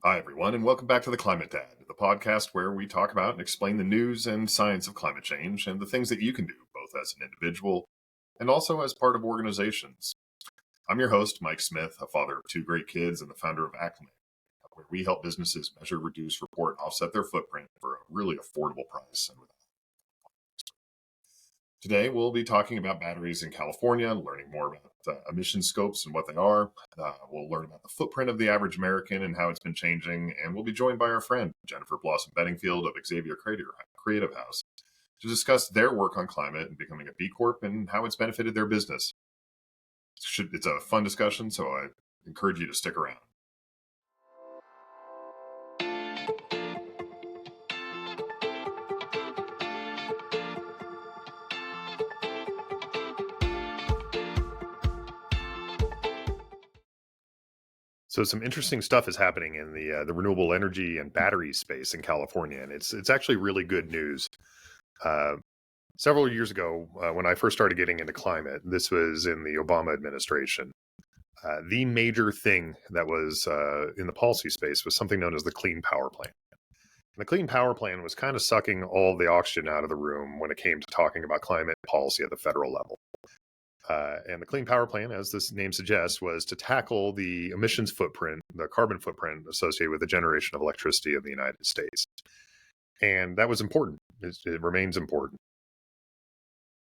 Hi, everyone, and welcome back to the Climate Dad, the podcast where we talk about and explain the news and science of climate change and the things that you can do, both as an individual and also as part of organizations. I'm your host, Mike Smith, a father of two great kids and the founder of Aclymate, where we help businesses measure, reduce, report, and offset their footprint for a really affordable price. And today, we'll be talking about batteries in California, learning more about emission scopes and what they are. We'll learn about the footprint of the average American and how it's been changing. And we'll be joined by our friend, Jennifer Blossom Beddingfield of Xavier Creative House, to discuss their work on climate and becoming a B Corp and how it's benefited their business. It's a fun discussion, so I encourage you to stick around. So some interesting stuff is happening in the renewable energy and battery space in California, and it's actually really good news. Several years ago, when I first started getting into climate, this was in the Obama administration. The major thing that was in the policy space was something known as the Clean Power Plan. And the Clean Power Plan was kind of sucking all the oxygen out of the room when it came to talking about climate policy at the federal level. And the Clean Power Plan, as this name suggests, was to tackle the emissions footprint, the carbon footprint associated with the generation of electricity of the United States. And that was important. It remains important.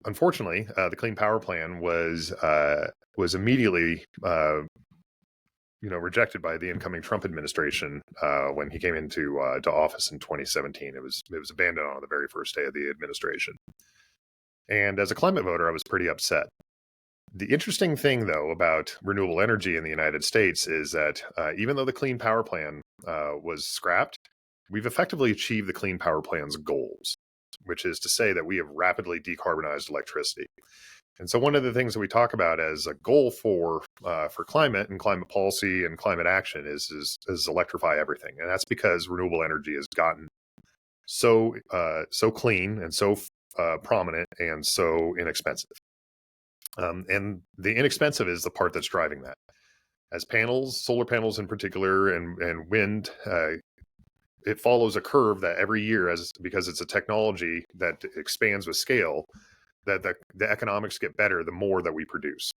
Unfortunately, the Clean Power Plan was immediately rejected by the incoming Trump administration when he came into to office in 2017. It was abandoned on the very first day of the administration. And as a climate voter, I was pretty upset. The interesting thing, though, about renewable energy in the United States is that even though the Clean Power Plan was scrapped, we've effectively achieved the Clean Power Plan's goals, which is to say that we have rapidly decarbonized electricity. And so one of the things that we talk about as a goal for climate and climate policy and climate action is electrify everything. And that's because renewable energy has gotten so clean and so prominent and so inexpensive. And the inexpensive is the part that's driving that. As panels, solar panels in particular, and wind, it follows a curve that every year, because it's a technology that expands with scale, that the economics get better the more that we produce.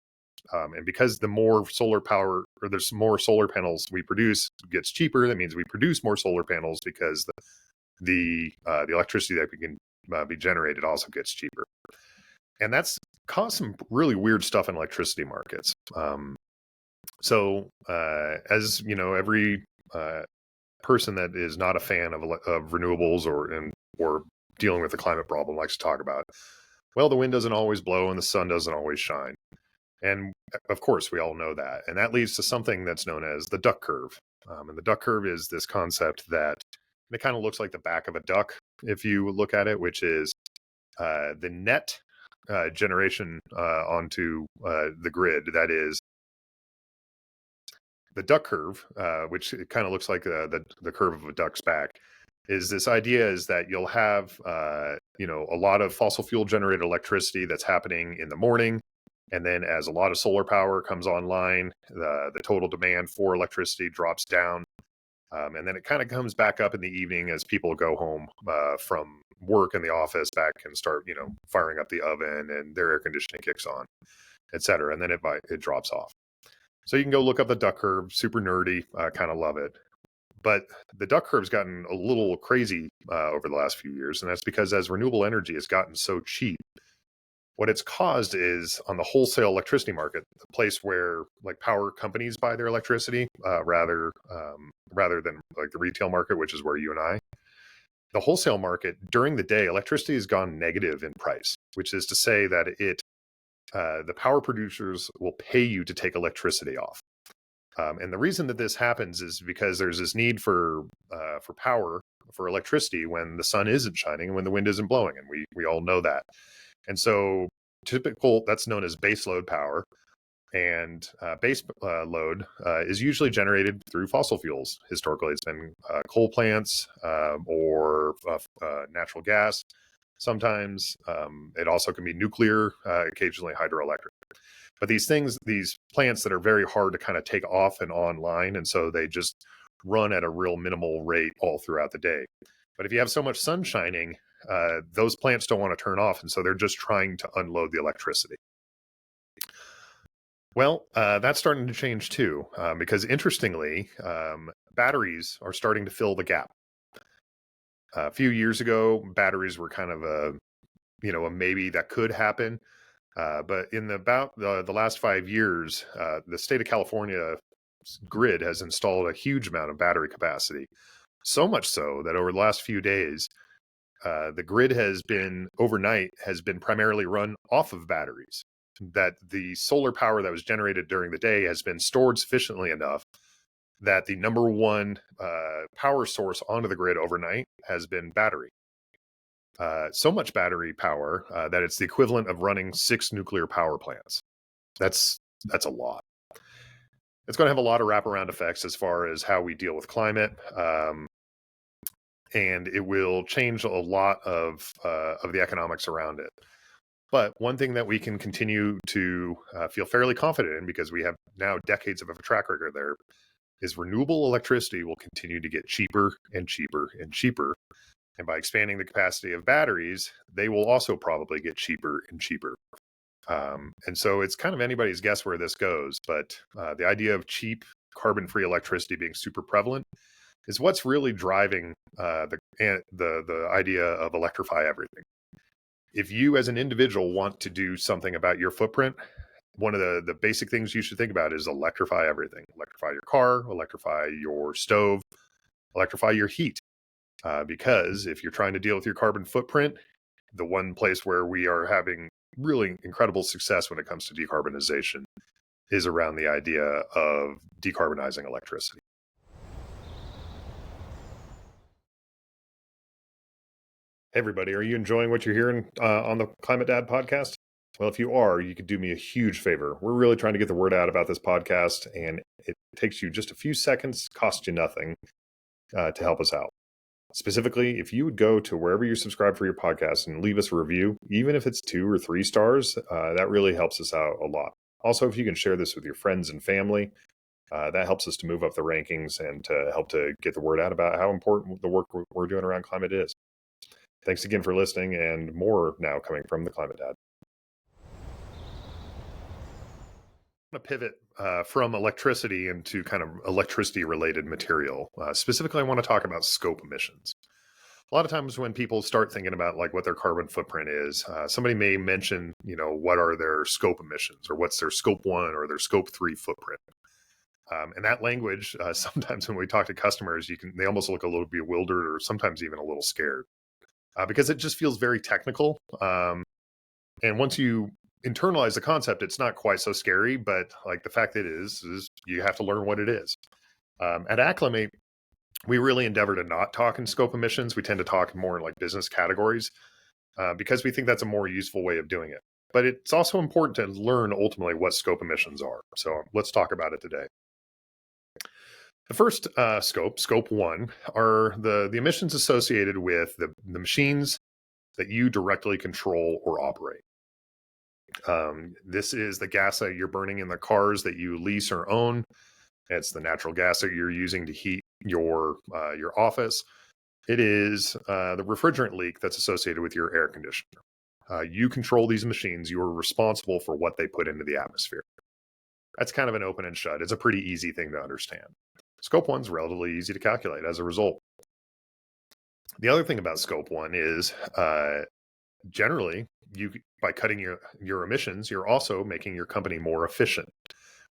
And because the more solar power, or there's more solar panels we produce, gets cheaper. That means we produce more solar panels because the electricity that we can be generated also gets cheaper. And that's caused some really weird stuff in electricity markets. As you know, every person that is not a fan of renewables or dealing with the climate problem likes to talk about, well, the wind doesn't always blow and the sun doesn't always shine. And of course, we all know that. And that leads to something that's known as the duck curve. And the duck curve is this concept that it kind of looks like the back of a duck, if you look at it, which is the net generation onto the grid. That is the duck curve, which kind of looks like the curve of a duck's back. Is this idea is that you'll have a lot of fossil fuel generated electricity that's happening in the morning, and then as a lot of solar power comes online, the total demand for electricity drops down. And then it kind of comes back up in the evening as people go home from work in the office back and start, firing up the oven and their air conditioning kicks on, et cetera. And then it drops off. So you can go look up the duck curve, super nerdy, kind of love it. But the duck curve's gotten a little crazy over the last few years. And that's because as renewable energy has gotten so cheap, what it's caused is on the wholesale electricity market, the place where like power companies buy their electricity rather than like the retail market, which is where you and I, the wholesale market during the day, electricity has gone negative in price, which is to say that the power producers will pay you to take electricity off. And the reason that this happens is because there's this need for power, for electricity when the sun isn't shining and when the wind isn't blowing. And we all know that. And so that's known as base load power. And base load is usually generated through fossil fuels. Historically, it's been coal plants or natural gas. Sometimes it also can be nuclear, occasionally hydroelectric. But these plants that are very hard to kind of take off and online, and so they just run at a real minimal rate all throughout the day. But if you have so much sun shining, those plants don't want to turn off, and so they're just trying to unload the electricity. Well, that's starting to change too, because interestingly, batteries are starting to fill the gap. A few years ago, batteries were kind of a maybe that could happen, but in the last 5 years, the state of California grid has installed a huge amount of battery capacity. So much so that over the last few days, the grid has been primarily run off of batteries. That the solar power that was generated during the day has been stored sufficiently enough that the number one power source onto the grid overnight has been battery. So much battery power that it's the equivalent of running 6 nuclear power plants. That's a lot. It's going to have a lot of wraparound effects as far as how we deal with climate, and it will change a lot of the economics around it. But one thing that we can continue to feel fairly confident in, because we have now decades of a track record there, is renewable electricity will continue to get cheaper and cheaper and cheaper. And by expanding the capacity of batteries, they will also probably get cheaper and cheaper. And so it's kind of anybody's guess where this goes. But the idea of cheap carbon-free electricity being super prevalent is what's really driving the idea of electrify everything. If you as an individual want to do something about your footprint, one of the basic things you should think about is electrify everything. Electrify your car, electrify your stove, electrify your heat. Because if you're trying to deal with your carbon footprint, the one place where we are having really incredible success when it comes to decarbonization is around the idea of decarbonizing electricity. Hey everybody, are you enjoying what you're hearing on the Climate Dad podcast? Well, if you are, you could do me a huge favor. We're really trying to get the word out about this podcast, and it takes you just a few seconds, costs you nothing to help us out. Specifically, if you would go to wherever you subscribe for your podcast and leave us a review, even if it's 2 or 3 stars, that really helps us out a lot. Also, if you can share this with your friends and family, that helps us to move up the rankings and to help to get the word out about how important the work we're doing around climate is. Thanks again for listening, and more now coming from the Climate Dad. I'm going to pivot from electricity into kind of electricity-related material. Specifically, I want to talk about scope emissions. A lot of times when people start thinking about like what their carbon footprint is, somebody may mention, what are their scope emissions, or what's their scope 1 or their scope 3 footprint. And that language, sometimes when we talk to customers, they almost look a little bewildered or sometimes even a little scared. Because it just feels very technical. And once you internalize the concept, it's not quite so scary, but like the fact that it is you have to learn what it is. At Aclymate, we really endeavor to not talk in scope emissions. We tend to talk more in like business categories because we think that's a more useful way of doing it. But it's also important to learn ultimately what scope emissions are. So let's talk about it today. The first scope 1, are the emissions associated with the machines that you directly control or operate. This is the gas that you're burning in the cars that you lease or own. It's the natural gas that you're using to heat your office. It is the refrigerant leak that's associated with your air conditioner. You control these machines. You are responsible for what they put into the atmosphere. That's kind of an open and shut. It's a pretty easy thing to understand. Scope 1 is relatively easy to calculate as a result. The other thing about Scope 1 is generally, by cutting your emissions, you're also making your company more efficient.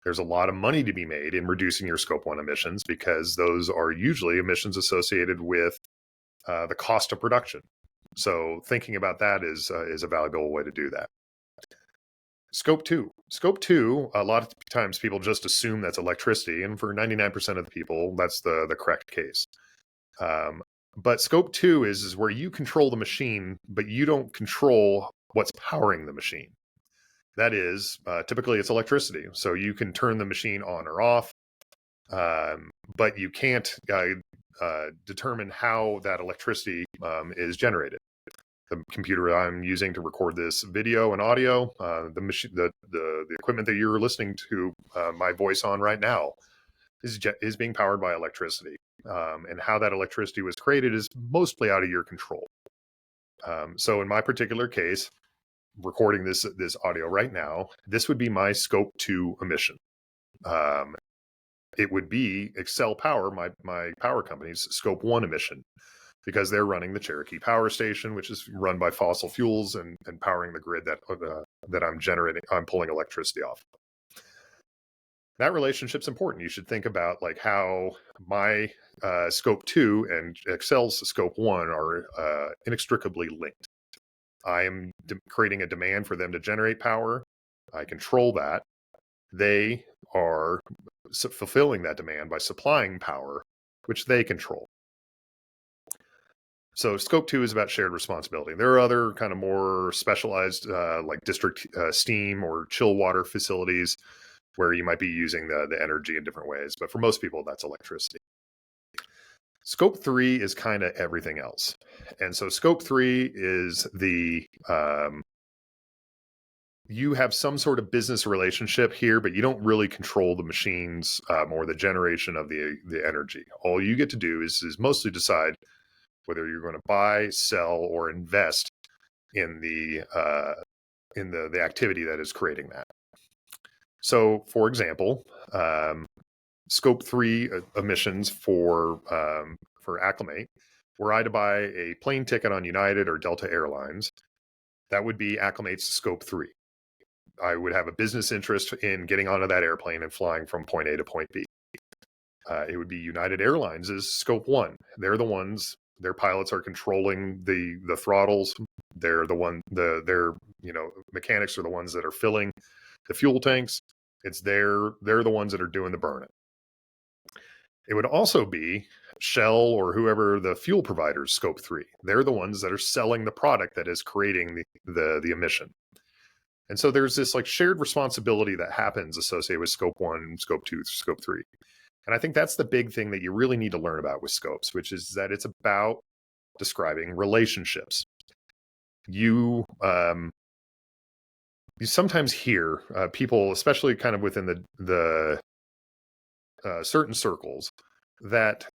There's a lot of money to be made in reducing your Scope 1 emissions because those are usually emissions associated with the cost of production. So thinking about that is a valuable way to do that. Scope 2. Scope 2, a lot of times people just assume that's electricity, and for 99% of the people, that's the correct case. But Scope 2 is where you control the machine, but you don't control what's powering the machine. That is, typically it's electricity. So you can turn the machine on or off, but you can't determine how that electricity is generated. The computer I'm using to record this video and audio, the equipment that you're listening to my voice on right now, is being powered by electricity. And how that electricity was created is mostly out of your control. So in my particular case, recording this audio right now, this would be my scope 2 emission. It would be Excel Power, my power company's scope 1 emission, because they're running the Cherokee Power Station, which is run by fossil fuels and powering the grid that I'm pulling electricity off. That relationship's important. You should think about like how my scope 2 and Excel's scope 1 are inextricably linked. I am creating a demand for them to generate power. I control that. They are fulfilling that demand by supplying power, which they control. So scope 2 is about shared responsibility. There are other kind of more specialized like district steam or chill water facilities where you might be using the energy in different ways. But for most people, that's electricity. Scope 3 is kind of everything else. And so scope 3 is you have some sort of business relationship here, but you don't really control the machines or the generation of the energy. All you get to do is mostly decide whether you're going to buy, sell, or invest in the activity that is creating that. So, for example, scope 3 emissions for Aclymate, were I to buy a plane ticket on United or Delta Airlines, that would be Acclimate's scope 3. I would have a business interest in getting onto that airplane and flying from point A to point B. It would be United Airlines' scope 1. They're the ones, their pilots are controlling the throttles. They're their mechanics are the ones that are filling the fuel tanks. They're the ones that are doing the burning. It would also be Shell or whoever the fuel provider's scope 3. They're the ones that are selling the product that is creating the emission. And so there's this like shared responsibility that happens associated with scope 1, scope 2, scope 3. And I think that's the big thing that you really need to learn about with scopes, which is that it's about describing relationships. You sometimes hear people, especially kind of within the certain circles, that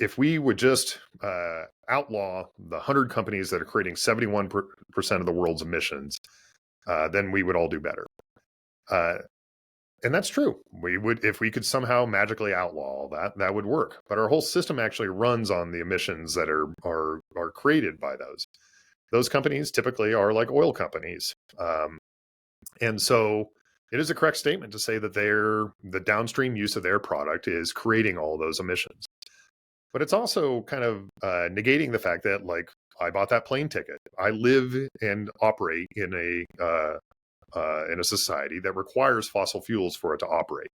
if we would just outlaw the 100 companies that are creating 71% of the world's emissions, then we would all do better. And that's true. We would, if we could somehow magically outlaw all that, that would work. But our whole system actually runs on the emissions that are created by those. Those companies typically are like oil companies. And so it is a correct statement to say that the downstream use of their product is creating all those emissions. But it's also kind of negating the fact that, like, I bought that plane ticket. I live and operate in a society that requires fossil fuels for it to operate.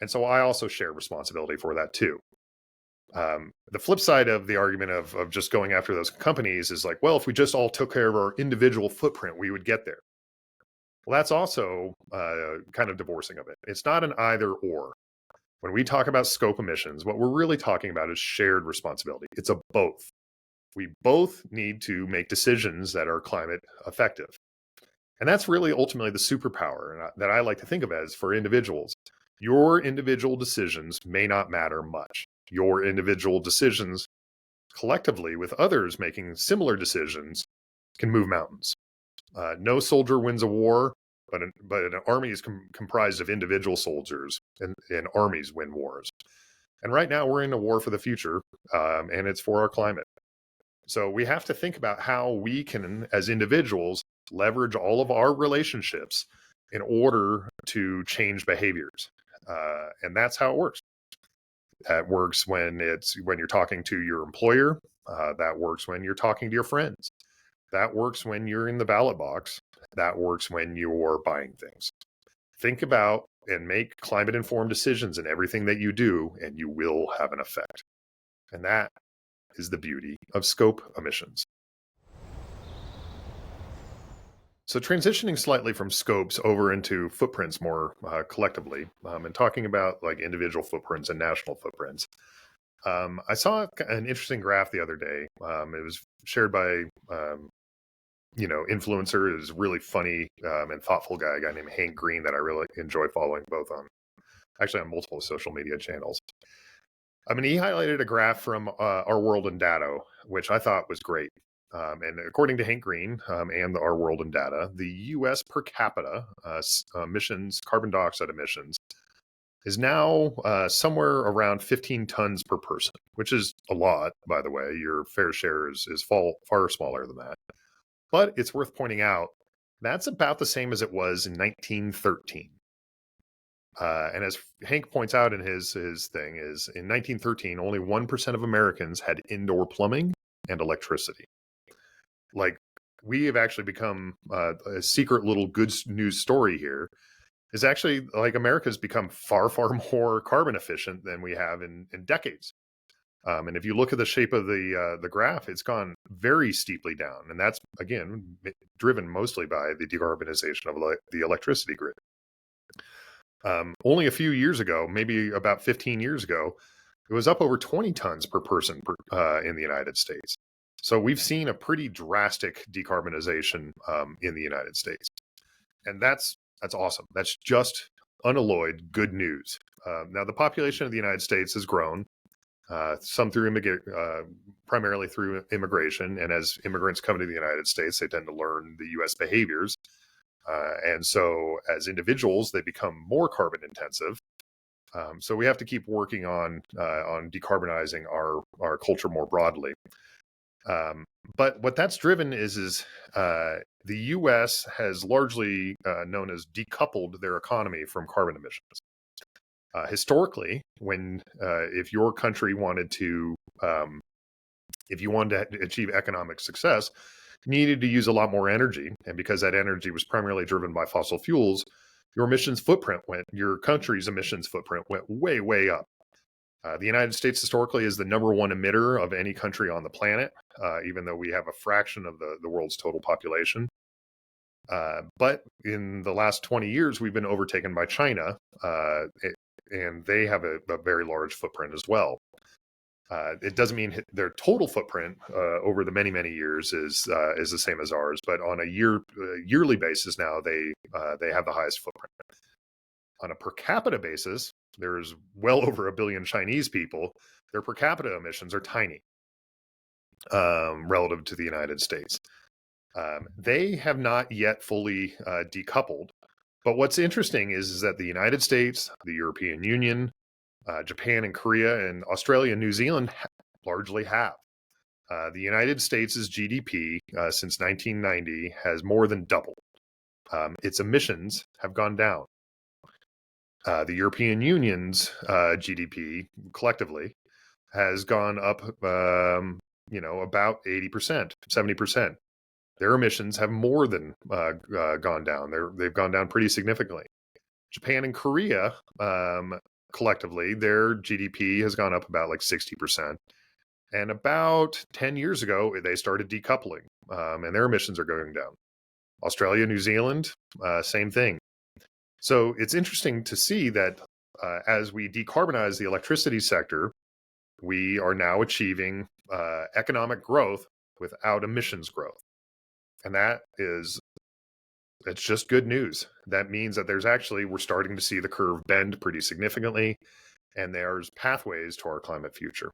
And so I also share responsibility for that too. The flip side of the argument of just going after those companies is like, well, if we just all took care of our individual footprint, we would get there. Well, that's also kind of divorcing of it. It's not an either or. When we talk about scope emissions, what we're really talking about is shared responsibility. It's a both. We both need to make decisions that are climate effective. And that's really ultimately the superpower that I like to think of as for individuals. Your individual decisions may not matter much. Your individual decisions collectively with others making similar decisions can move mountains. No soldier wins a war, but an army is comprised of individual soldiers, and armies win wars. And right now we're in a war for the future, and it's for our climate. So we have to think about how we can, as individuals, leverage all of our relationships in order to change behaviors. And that's how it works. That works when you're talking to your employer. That works when you're talking to your friends. That works when you're in the ballot box. That works when you're buying things. Think about and make climate-informed decisions in everything that you do, and you will have an effect. And that is the beauty of scope emissions. So transitioning slightly from scopes over into footprints more collectively, and talking about like individual footprints and national footprints. I saw an interesting graph the other day. It was shared by influencer. It was a really funny and thoughtful guy, a guy named Hank Green, that I really enjoy following both on actually on multiple social media channels. I mean, he highlighted a graph from Our World in Data, which I thought was great. And according to Hank Green and the Our World in Data, the U.S. per capita emissions, carbon dioxide emissions, is now somewhere around 15 tons per person, which is a lot, by the way. Your fair share is far smaller than that. But it's worth pointing out that's about the same as it was in 1913. And as Hank points out in his thing, is in 1913, only 1% of Americans had indoor plumbing and electricity. Like, we have actually become a secret little good news story here is actually like America's become far, far more carbon efficient than we have in decades. And if you look at the shape of the graph, it's gone very steeply down. And that's, again, driven mostly by the decarbonization of the electricity grid. Only a few years ago, maybe about 15 years ago, it was up over 20 tons per person in the United States. So we've seen a pretty drastic decarbonization in the United States. And that's awesome. That's just unalloyed good news. Now, the population of the United States has grown, some through primarily through immigration. And as immigrants come to the United States, they tend to learn the U.S. behaviors. And so as individuals, they become more carbon intensive. So we have to keep working on decarbonizing our culture more broadly. But what that's driven is the U.S. has largely known as decoupled their economy from carbon emissions. Historically, if your country wanted to, if you wanted to achieve economic success, you needed to use a lot more energy, and because that energy was primarily driven by fossil fuels, your country's emissions footprint went way, way up. The United States historically is the number one emitter of any country on the planet, even though we have a fraction of the world's total population. But in the last 20 years, we've been overtaken by China, and they have a very large footprint as well. It doesn't mean their total footprint over the many, many years is the same as ours, but on a yearly basis now, they have the highest footprint. On a per capita basis, there's well over 1 billion Chinese people. Their per capita emissions are tiny relative to the United States. They have not yet fully decoupled. But what's interesting is that the United States, the European Union, Japan and Korea, and Australia and New Zealand largely have. The United States' GDP since 1990 has more than doubled. Its emissions have gone down. The European Union's GDP collectively has gone up, about 80%, 70%. Their emissions have more than gone down. They've gone down pretty significantly. Japan and Korea, collectively, their GDP has gone up about like 60%. And about 10 years ago, they started decoupling, and their emissions are going down. Australia, New Zealand, same thing. So it's interesting to see that as we decarbonize the electricity sector, we are now achieving economic growth without emissions growth. And it's just good news. That means that we're starting to see the curve bend pretty significantly, and there's pathways to our climate future.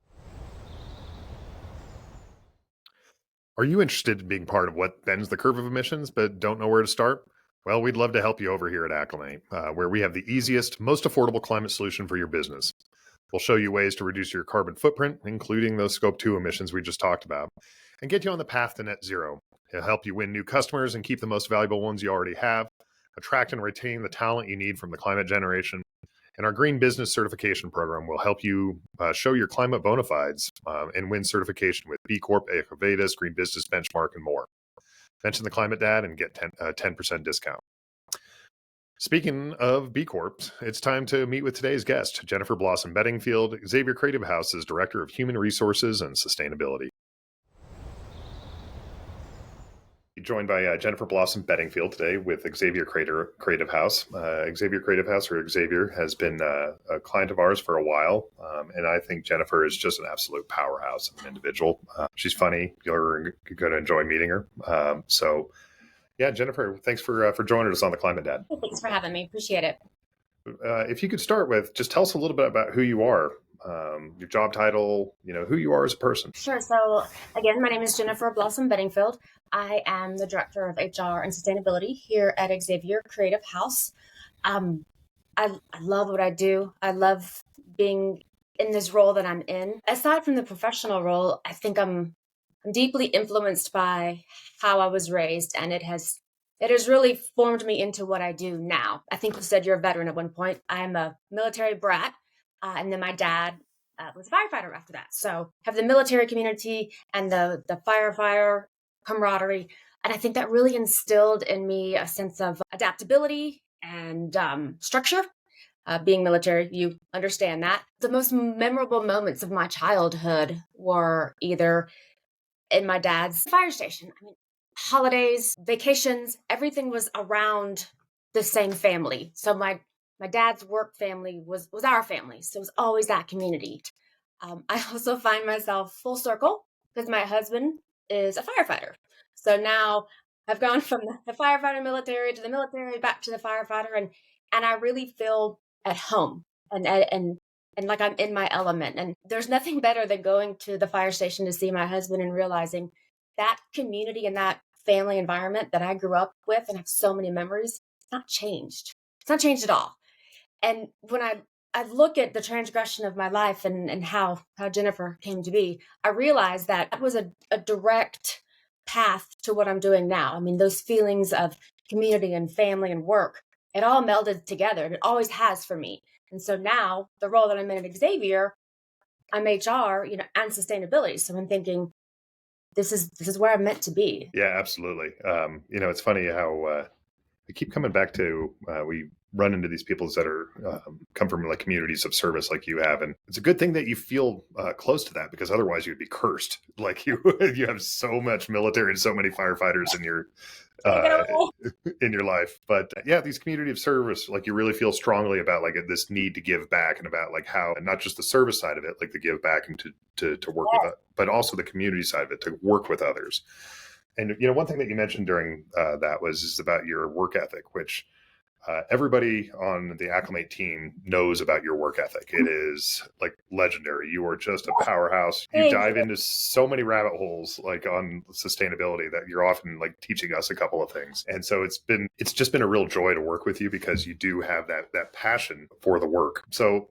Are you interested in being part of what bends the curve of emissions, but don't know where to start? Well, we'd love to help you over here at Aclymate, where we have the easiest, most affordable climate solution for your business. We'll show you ways to reduce your carbon footprint, including those Scope 2 emissions we just talked about, and get you on the path to net zero. It'll help you win new customers and keep the most valuable ones you already have, attract and retain the talent you need from the climate generation, and our Green Business Certification Program will help you show your climate bona fides and win certification with B Corp, Aclymate, Green Business Benchmark, and more. Mention the Climate Dad and get a 10% discount. Speaking of B Corp, it's time to meet with today's guest, Jennifer Blossom Beddingfield, Xavier Creative House's Director of Human Resources and Sustainability. Joined by Jennifer Blossom Beddingfield today with Xavier Creative House. Xavier Creative House, or Xavier, has been a client of ours for a while, and I think Jennifer is just an absolute powerhouse of an individual. She's funny. You're going to enjoy meeting her. Yeah, Jennifer, thanks for joining us on the Climate Dad. Thanks for having me. Appreciate it. If you could start with, just tell us a little bit about who you are, your job title, who you are as a person. Sure. So, again, my name is Jennifer Blossom Beddingfield. I am the Director of HR and Sustainability here at Xavier Creative House. Um, I love what I do. I love being in this role that I'm in. Aside from the professional role, I think I'm deeply influenced by how I was raised, and it has really formed me into what I do now. I think you said you're a veteran at one point. I'm a military brat, and then my dad was a firefighter after that. So have the military community and the firefighter camaraderie, and I think that really instilled in me a sense of adaptability and structure. Being military, you understand that. The most memorable moments of my childhood were either in my dad's fire station. I mean, holidays, vacations, everything was around the same family. So my dad's work family was our family. So it was always that community. I also find myself full circle because my husband is a firefighter. So now I've gone from the firefighter military to the military back to the firefighter, and I really feel at home and like I'm in my element. And there's nothing better than going to the fire station to see my husband and realizing that community and that family environment that I grew up with and have so many memories, it's not changed. It's not changed at all. And when I look at the transgression of my life and how Jennifer came to be, I realized that was a direct path to what I'm doing now. I mean, those feelings of community and family and work, it all melded together, and it always has for me. And so now the role that I'm in at Xavier, I'm HR, and sustainability. So I'm thinking this is where I'm meant to be. Yeah, absolutely. It's funny how I keep coming back to we run into these people that are come from like communities of service like you have, and it's a good thing that you feel close to that, because otherwise you'd be cursed. Like you have so much military and so many firefighters uh, in your life. But yeah, these community of service, like you really feel strongly about like this need to give back, and about like how, and not just the service side of it, like the give back and to work with it, but also the community side of it, to work with others. And one thing that you mentioned during that is about your work ethic, which everybody on the Aclymate team knows about your work ethic. It is like legendary. You are just a powerhouse. You dive into so many rabbit holes, like on sustainability, that you're often like teaching us a couple of things. And so it's just been a real joy to work with you, because you do have that passion for the work. So,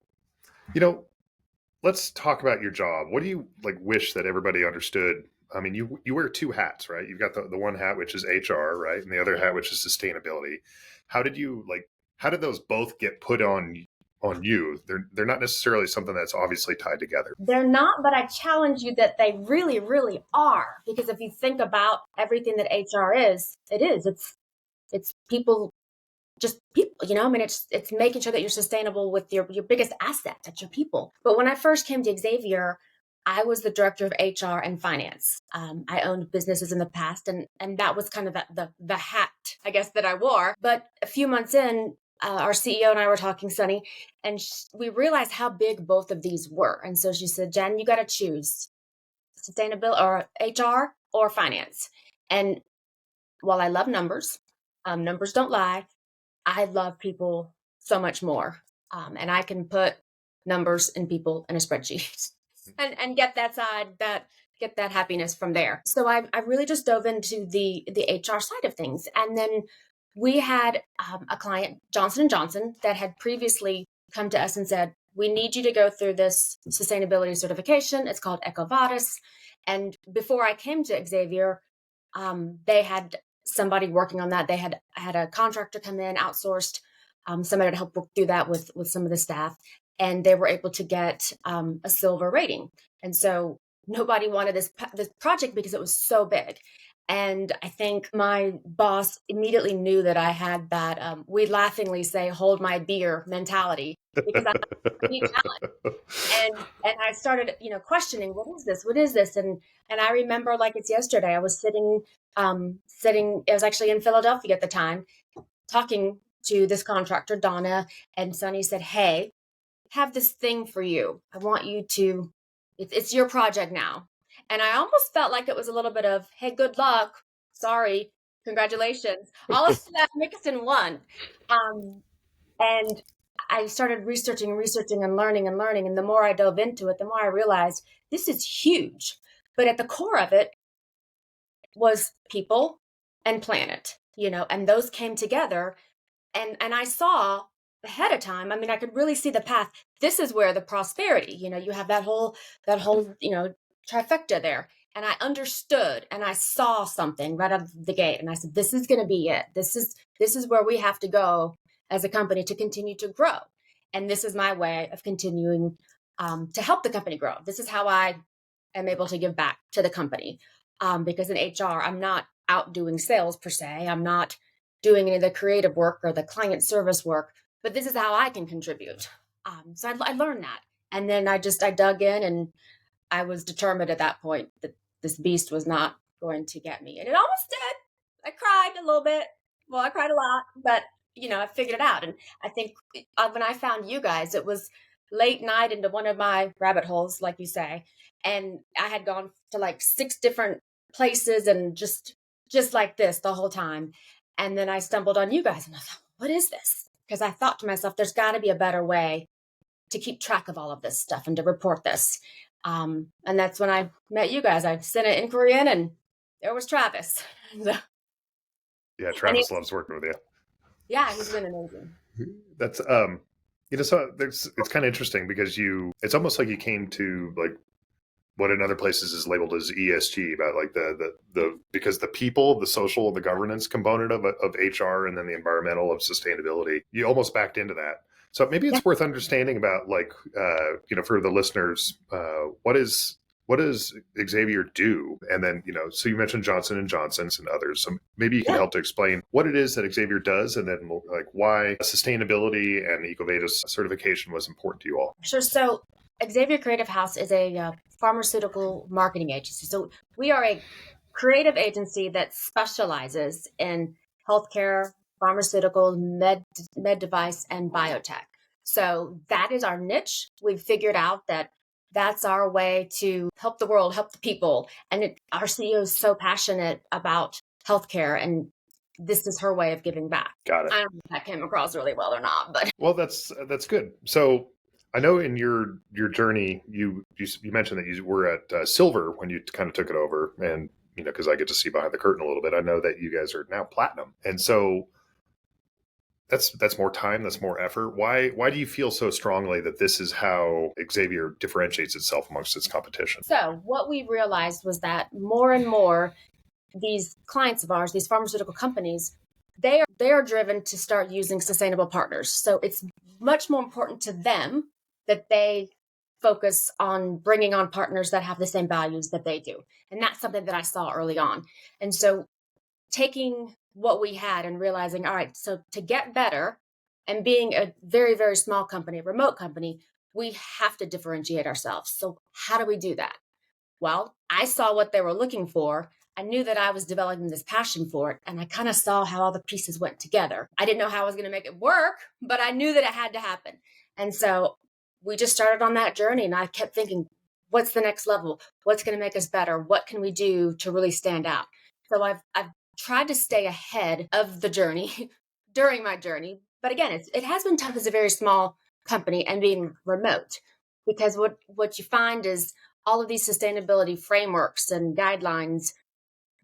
let's talk about your job. What do you like wish that everybody understood? I mean, you wear two hats, right? You've got the one hat, which is HR, right? And the other hat, which is sustainability. How did those both get put on you? They're not necessarily something that's obviously tied together. They're not, but I challenge you that they really, really are. Because if you think about everything that HR is, it's people, just people, I mean, it's making sure that you're sustainable with your biggest asset, that's your people. But when I first came to Xavier, I was the director of HR and finance. I owned businesses in the past, and that was kind of the hat, I guess, that I wore. But a few months in, our CEO and I were talking, Sunny, and we realized how big both of these were. And so she said, Jen, you got to choose sustainability or HR or finance. And while I love numbers, numbers don't lie, I love people so much more. And I can put numbers and people in a spreadsheet and get get that happiness from there. So I really just dove into the HR side of things. And then we had a client, Johnson & Johnson, that had previously come to us and said, we need you to go through this sustainability certification. It's called EcoVadis. And before I came to Xavier, they had somebody working on that. They had a contractor come in, outsourced, somebody to help work through that with some of the staff, and they were able to get a silver rating. And so nobody wanted this project because it was so big. And I think my boss immediately knew that I had that, we laughingly say, hold my beer mentality, because I need talent. And I started, questioning, what is this? What is this? And I remember like it's yesterday, I was sitting, it was actually in Philadelphia at the time, talking to this contractor, Donna, and Sunny said, hey, have this thing for you. I want you to, it's your project now. And I almost felt like it was a little bit of, hey, good luck. Sorry, congratulations. All of that mixed in one. And I started researching and learning. And the more I dove into it, the more I realized this is huge. But at the core of it was people and planet, and those came together. And I saw ahead of time, I mean, I could really see the path. This is where the prosperity, you have that whole, trifecta there. And I understood and I saw something right out of the gate. And I said, this is going to be it. This is where we have to go as a company to continue to grow. And this is my way of continuing to help the company grow. This is how I am able to give back to the company. Because in HR, I'm not out doing sales per se. I'm not doing any of the creative work or the client service work, but this is how I can contribute. So I learned that. And then I dug in, and I was determined at that point that this beast was not going to get me. And it almost did. I cried a little bit. Well, I cried a lot, but I figured it out. And I think when I found you guys, it was late night into one of my rabbit holes, like you say. And I had gone to like 6 different places and just like this the whole time. And then I stumbled on you guys and I thought, what is this? Because I thought to myself, there's got to be a better way to keep track of all of this stuff and to report this. And that's when I met you guys. I sent an inquiry in and there was Travis. Yeah, Travis loves working with you. Yeah, he's been amazing. That's so it's kind of interesting because it's almost like you came to like what in other places is labeled as ESG, about like the because the people, the social, the governance component of HR, and then the environmental of sustainability, you almost backed into that. So maybe it's worth understanding about like for the listeners, what does Xavier do? And then so you mentioned Johnson and Johnson's and others. So maybe you can help to explain what it is that Xavier does, and then like why sustainability and EcoVadis certification was important to you all. Sure. So Xavier Creative House is a pharmaceutical marketing agency. So we are a creative agency that specializes in healthcare, pharmaceutical, med device, and biotech. So that is our niche. We've figured out that that's our way to help the world, help the people. And our CEO is so passionate about healthcare, and this is her way of giving back. Got it. I don't know if that came across really well or not, but well, that's good. So I know in your journey, you mentioned that you were at silver when you kind of took it over, and because I get to see behind the curtain a little bit, I know that you guys are now platinum, and so that's more time, that's more effort. Why do you feel so strongly that this is how Xavier differentiates itself amongst its competition? So what we realized was that more and more these clients of ours, these pharmaceutical companies, they are driven to start using sustainable partners. So it's much more important to them that they focus on bringing on partners that have the same values that they do. And that's something that I saw early on. And so taking what we had and realizing, all right, so to get better and being a very, very small company, a remote company, we have to differentiate ourselves. So how do we do that? Well, I saw what they were looking for. I knew that I was developing this passion for it, and I kind of saw how all the pieces went together. I didn't know how I was going to make it work, but I knew that it had to happen. And so we just started on that journey, and I kept thinking, what's the next level? What's going to make us better? What can we do to really stand out? So I've tried to stay ahead of the journey during my journey. But again, it has been tough as a very small company and being remote, because what you find is all of these sustainability frameworks and guidelines,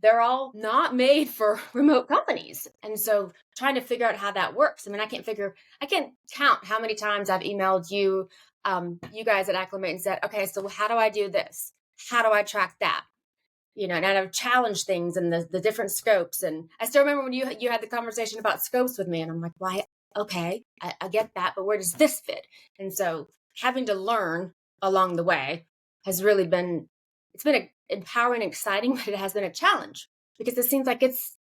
they're all not made for remote companies. And so trying to figure out how that works. I mean, I can't count how many times I've emailed you, you guys at Aclymate, and said, okay, so how do I do this? How do I track that? And I've challenged things and the different scopes. And I still remember when you had the conversation about scopes with me, and I'm like, why? Okay, I get that, but where does this fit? And so having to learn along the way has really been empowering and exciting, but it has been a challenge because it seems like it's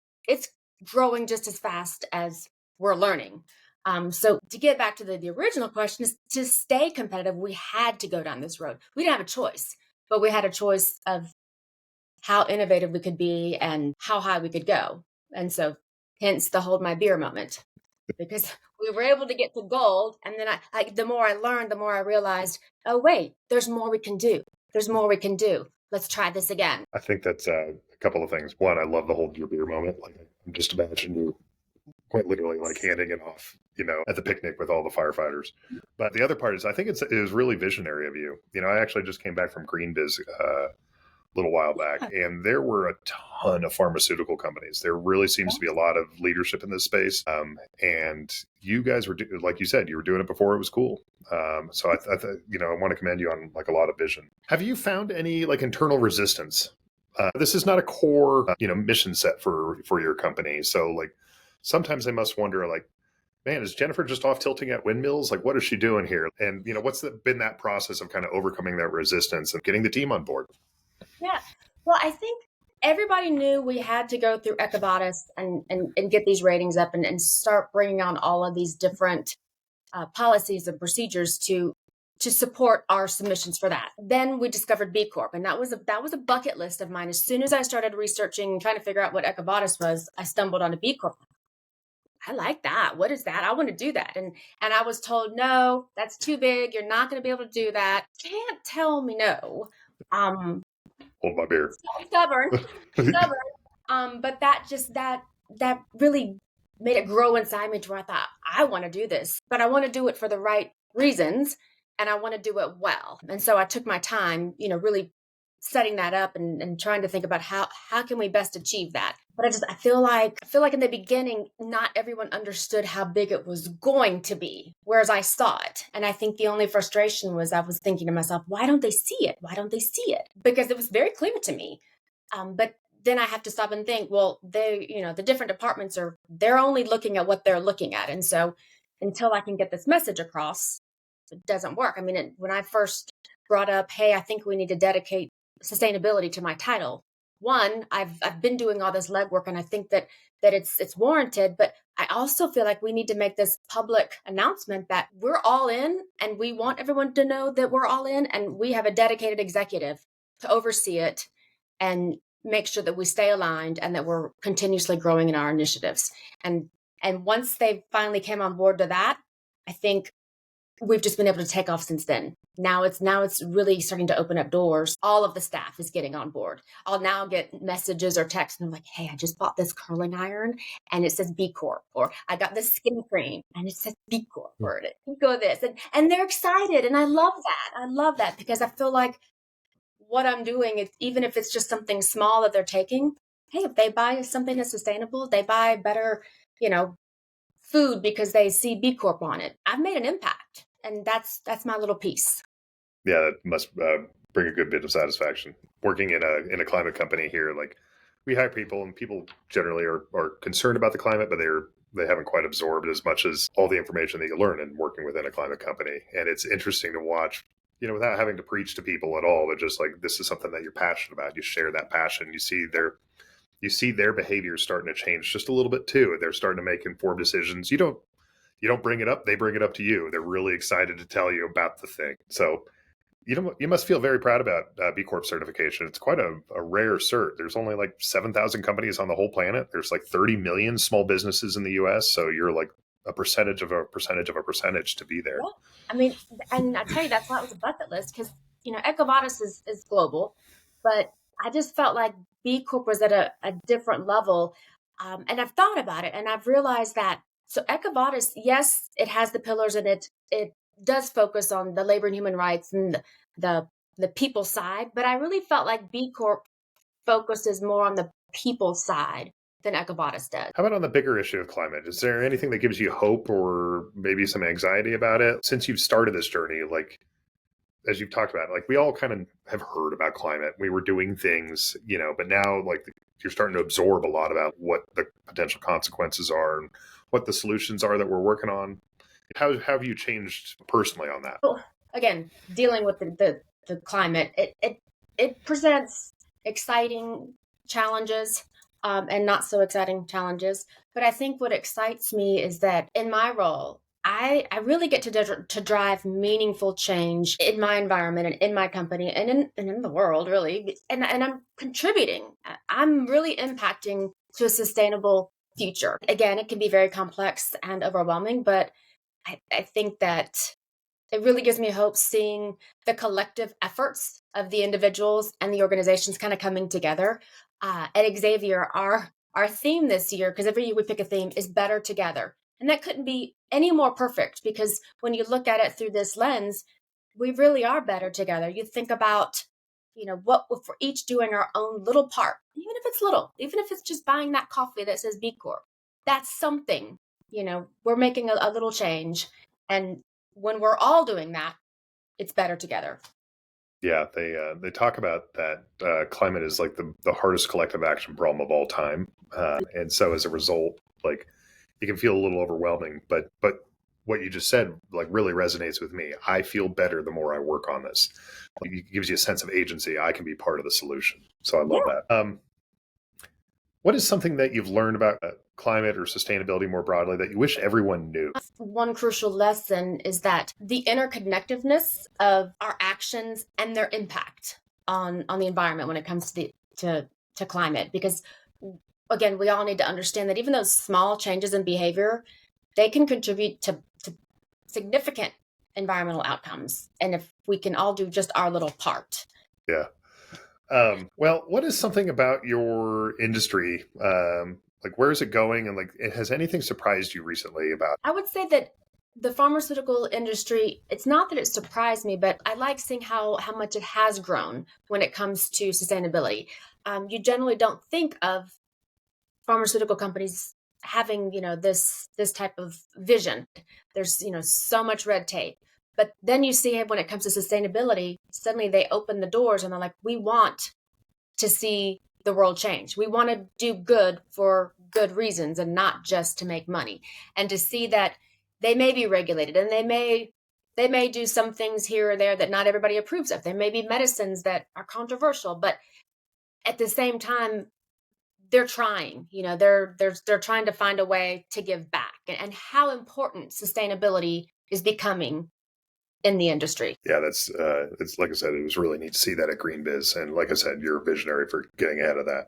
growing just as fast as we're learning. So to get back to the original question, is to stay competitive, we had to go down this road. We didn't have a choice, but we had a choice of how innovative we could be and how high we could go. And so hence the hold my beer moment, because we were able to get to gold. And then the more I learned, the more I realized, oh, wait, there's more we can do. There's more we can do. Let's try this again. I think that's a couple of things. One, I love the hold your beer moment. Like I'm just imagining you quite literally like handing it off at the picnic with all the firefighters. But the other part is, I think it is really visionary of you. I actually just came back from Green Biz a little while back, and there were a ton of pharmaceutical companies. There really seems to be a lot of leadership in this space. And you guys were, like you said, you were doing it before it was cool. So I want to commend you on like a lot of vision. Have you found any like internal resistance? This is not a core, mission set for your company. So like sometimes I must wonder, like, man, is Jennifer just off tilting at windmills? Like, what is she doing here? And, what's been that process of kind of overcoming that resistance and getting the team on board? Yeah. Well, I think everybody knew we had to go through EcoVadis and get these ratings up and start bringing on all of these different policies and procedures to support our submissions for that. Then we discovered B Corp, and that was a bucket list of mine. As soon as I started researching and trying to figure out what EcoVadis was, I stumbled onto B Corp. I like that. What is that? I want to do that. And I was told, no, that's too big. You're not going to be able to do that. Can't tell me no. Hold my beer. Stubborn. But that really made it grow inside me to where I thought, I want to do this, but I want to do it for the right reasons, and I want to do it well. And so I took my time, really setting that up and trying to think about how can we best achieve that. But I feel like in the beginning, not everyone understood how big it was going to be, whereas I saw it. And I think the only frustration was I was thinking to myself, why don't they see it? Why don't they see it? Because it was very clear to me. But then I have to stop and think, well, the different departments they're only looking at what they're looking at. And so until I can get this message across, it doesn't work. I mean, when I first brought up, hey, I think we need to dedicate sustainability to my title. One, I've been doing all this legwork, and I think that it's warranted, but I also feel like we need to make this public announcement that we're all in, and we want everyone to know that we're all in, and we have a dedicated executive to oversee it and make sure that we stay aligned and that we're continuously growing in our initiatives. And once they finally came on board to that, I think we've just been able to take off since then. Now it's really starting to open up doors. All of the staff is getting on board. I'll now get messages or texts and I'm like, hey, I just bought this curling iron and it says B Corp, or I got this skin cream and it says B Corp, or go this. And they're excited. And I love that. I love that because I feel like what I'm doing is, even if it's just something small that they're taking, hey, if they buy something that's sustainable, they buy better, food because they see B Corp on it. I've made an impact. And that's my little piece. Yeah, that must bring a good bit of satisfaction. Working in a climate company here, like we hire people, and people generally are concerned about the climate, but they haven't quite absorbed as much as all the information that you learn in working within a climate company. And it's interesting to watch, without having to preach to people at all, but just like this is something that you're passionate about. You share that passion. You see their behavior starting to change just a little bit too. They're starting to make informed decisions. You don't bring it up, they bring it up to you. They're really excited to tell you about the thing. So, you must feel very proud about B Corp certification. It's quite a rare cert. There's only like 7,000 companies on the whole planet. There's like 30 million small businesses in the US. So you're like a percentage of a percentage to be there. Yeah. I mean, and I tell you, that's why it was a bucket list, because, EcoVadis is global, but I just felt like B Corp was at a different level. And I've thought about it, and I've realized that, so EcoVadis, yes, it has the pillars, and it does focus on the labor and human rights and the people side, but I really felt like B Corp focuses more on the people side than EcoVadis does. How about on the bigger issue of climate? Is there anything that gives you hope or maybe some anxiety about it? Since you've started this journey, like, as you've talked about, like we all kind of have heard about climate. We were doing things, but now like you're starting to absorb a lot about what the potential consequences are and what the solutions are that we're working on. How have you changed personally on that? Well, again, dealing with the climate, it presents exciting challenges and not so exciting challenges. But I think what excites me is that in my role, I really get to drive meaningful change in my environment and in my company and in the world, really. And I'm contributing. I'm really impacting to a sustainable future. Again, it can be very complex and overwhelming, but I think that it really gives me hope seeing the collective efforts of the individuals and the organizations kind of coming together. At Xavier, our theme this year, because every year we pick a theme, is better together. And that couldn't be any more perfect, because when you look at it through this lens, we really are better together. You think about, what if we're each doing our own little part, even if it's little, even if it's just buying that coffee that says B Corp. That's something, we're making a little change. And when we're all doing that, it's better together. Yeah, they talk about that climate is like the hardest collective action problem of all time, and so as a result, like it can feel a little overwhelming. But what you just said like really resonates with me. I feel better the more I work on this. It gives you a sense of agency. I can be part of the solution. So I love Yeah. that. What is something that you've learned about climate or sustainability more broadly that you wish everyone knew? One crucial lesson is that the interconnectedness of our actions and their impact on the environment when it comes to climate. Because again, we all need to understand that even those small changes in behavior, they can contribute to significant environmental outcomes. And if we can all do just our little part. Yeah. Well, what is something about your industry? Like, where is it going? And like, has anything surprised you recently about? I would say that the pharmaceutical industry, it's not that it surprised me, but I like seeing how much it has grown when it comes to sustainability. You generally don't think of pharmaceutical companies having, this type of vision. There's, so much red tape. But then you see when it comes to sustainability, suddenly they open the doors and they're like, we want to see the world change. We want to do good for good reasons and not just to make money. And to see that they may be regulated and they may do some things here or there that not everybody approves of. There may be medicines that are controversial, but at the same time, they're trying. They're trying to find a way to give back, and how important sustainability is becoming in the industry. Yeah, that's it's like I said, it was really neat to see that at Green Biz, and like I said, you're a visionary for getting ahead of that.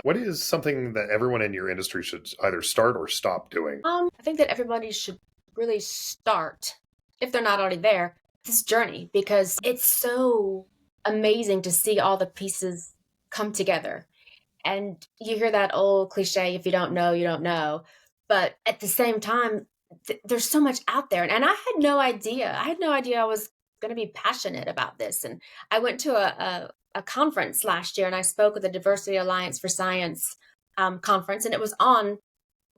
What is something that everyone in your industry should either start or stop doing? I think that everybody should really start, if they're not already there, this journey, because it's so amazing to see all the pieces come together. And you hear that old cliche, if you don't know, you don't know. But at the same time, there's so much out there. And I had no idea. I had no idea I was going to be passionate about this. And I went to a conference last year and I spoke at the Diversity Alliance for Science conference, and it was on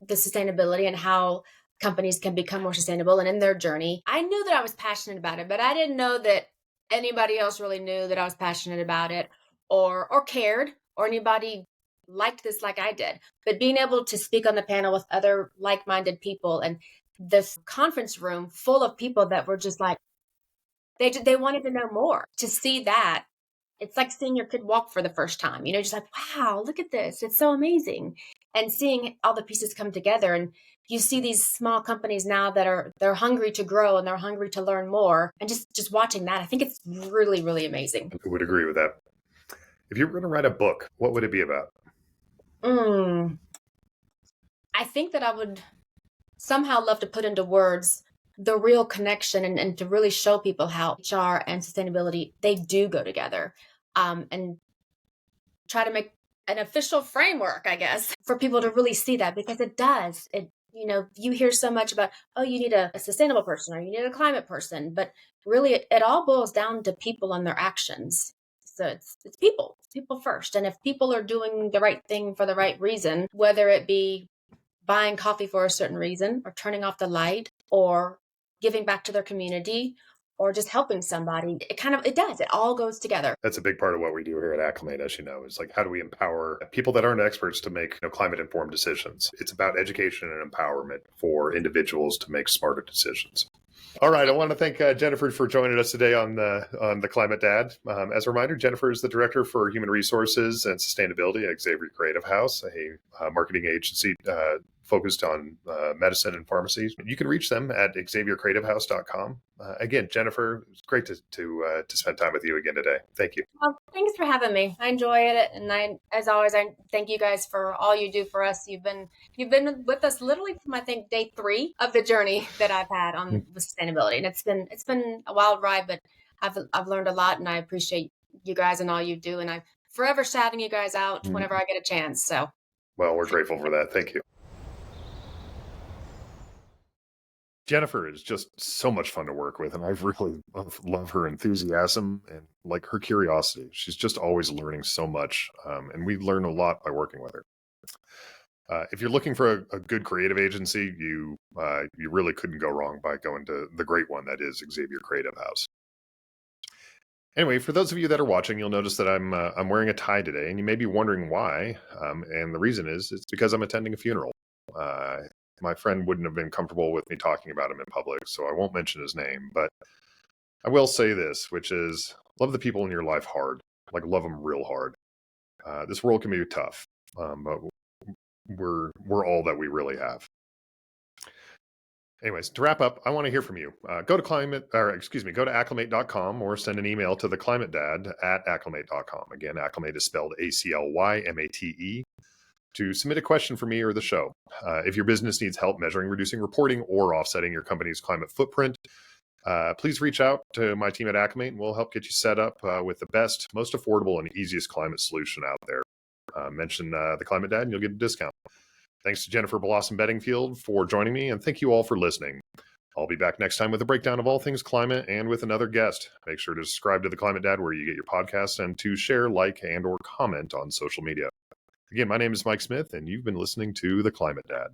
the sustainability and how companies can become more sustainable and in their journey. I knew that I was passionate about it, but I didn't know that anybody else really knew that I was passionate about it or cared, or anybody liked this like I did. But being able to speak on the panel with other like-minded people, and this conference room full of people that were just like, they wanted to know more. To see that, it's like seeing your kid walk for the first time, just like, wow, look at this. It's so amazing. And seeing all the pieces come together, and you see these small companies now that they're hungry to grow and they're hungry to learn more. And just watching that, I think it's really, really amazing. I would agree with that. If you were going to write a book, what would it be about? I think that I would somehow love to put into words the real connection, and to really show people how HR and sustainability, they do go together, and try to make an official framework, I guess, for people to really see that, because it does. You hear so much about, oh, you need a sustainable person or you need a climate person, but really it all boils down to people and their actions. So it's people first. And if people are doing the right thing for the right reason, whether it be buying coffee for a certain reason or turning off the light or giving back to their community or just helping somebody, it all goes together. That's a big part of what we do here at Aclymate, as you know, is like how do we empower people that aren't experts to make climate informed decisions? It's about education and empowerment for individuals to make smarter decisions. All right, I want to thank Jennifer for joining us today on the Climate Dad. As a reminder, Jennifer is the Director for Human Resources and Sustainability at Xavier Creative House, a marketing agency focused on medicine and pharmacy. You can reach them at xaviercreativehouse.com. Again, Jennifer, it's great to spend time with you again today. Thank you. Well, thanks for having me. I enjoy it, and as always, I thank you guys for all you do for us. You've been with us literally from, I think, day 3 of the journey that I've had on with sustainability, and it's been a wild ride, but I've learned a lot, and I appreciate you guys and all you do, and I'm forever shouting you guys out whenever I get a chance. So, well, we're grateful for that. Thank you. Jennifer is just so much fun to work with, and I really love her enthusiasm and like her curiosity. She's just always learning so much, and we learn a lot by working with her. If you're looking for a good creative agency, you really couldn't go wrong by going to the great one that is Xavier Creative House. Anyway, for those of you that are watching, you'll notice that I'm wearing a tie today, and you may be wondering why. And the reason is it's because I'm attending a funeral. Uh, my friend wouldn't have been comfortable with me talking about him in public, so I won't mention his name. But I will say this, which is love the people in your life hard, like love them real hard. This world can be tough, but we're all that we really have. Anyways, to wrap up, I want to hear from you. Go to Aclymate.com or send an email to theclimatedad@aclymate.com. Again, Aclymate is spelled ACLYMATE to submit a question for me or the show. If your business needs help measuring, reducing, reporting, or offsetting your company's climate footprint, please reach out to my team at Aclymate and we'll help get you set up with the best, most affordable, and easiest climate solution out there. Mention the Climate Dad and you'll get a discount. Thanks to Jennifer Blossom Beddingfield for joining me, and thank you all for listening. I'll be back next time with a breakdown of all things climate and with another guest. Make sure to subscribe to The Climate Dad where you get your podcasts and to share, like, and or comment on social media. Again, my name is Mike Smith, and you've been listening to The Climate Dad.